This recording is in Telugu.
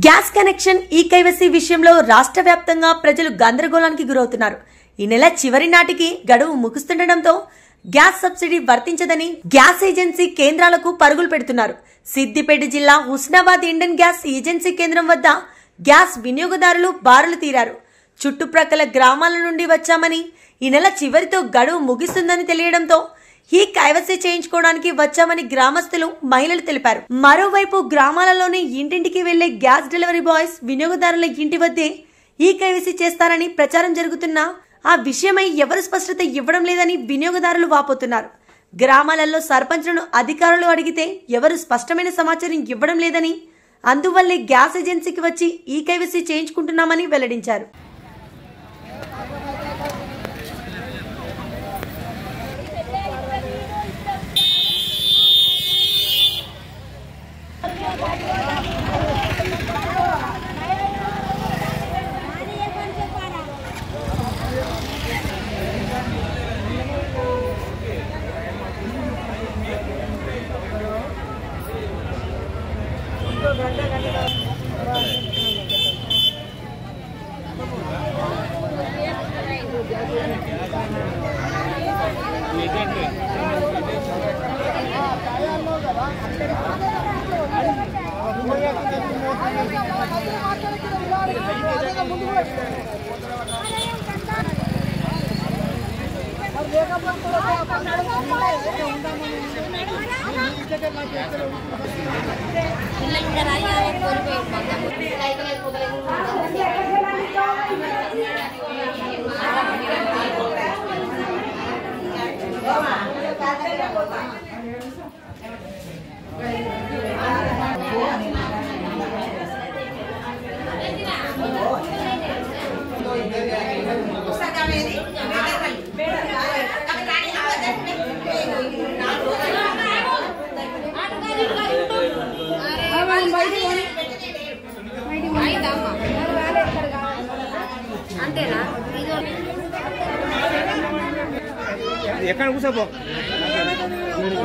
గ్యాస్ కనెక్షన్ ఈకేవైసీ విషయంలో రాష్ట్ర వ్యాప్తంగా ప్రజలు గందరగోళానికి గురవుతున్నారు. ఈ నెల చివరి నాటికి గడువు ముగుస్తుండటంతో గ్యాస్ సబ్సిడీ వర్తించదని గ్యాస్ ఏజెన్సీ కేంద్రాలకు పరుగులు పెడుతున్నారు. సిద్దిపేట జిల్లా హుస్నాబాద్ ఇండియన్ గ్యాస్ ఏజెన్సీ కేంద్రం వద్ద గ్యాస్ వినియోగదారులు బారులు తీరారు. చుట్టుప్రక్కల గ్రామాల నుండి వచ్చామని, ఈ నెల చివరితో గడువు ముగిస్తుందని తెలియడంతో ఈ కైవసీ చేయించుకోవడానికి వచ్చామని గ్రామస్తులు, మహిళలు తెలిపారు. మరోవైపు గ్రామాలలోని ఇంటింటికి వెళ్లే గ్యాస్ డెలివరీ బాయ్స్ వినియోగదారుల ఇంటి వద్దే ఈ కైవసీ చేస్తారని ప్రచారం జరుగుతున్నా ఆ విషయమై ఎవరు స్పష్టత ఇవ్వడం లేదని వినియోగదారులు వాపోతున్నారు. గ్రామాలలో సర్పంచ్లను అధికారులు అడిగితే ఎవరు స్పష్టమైన సమాచారం ఇవ్వడం లేదని, అందువల్లే గ్యాస్ ఏజెన్సీకి వచ్చి ఈ కైవసీ చేయించుకుంటున్నామని వెల్లడించారు. ఎక్కడ కూర్చోపో ముందు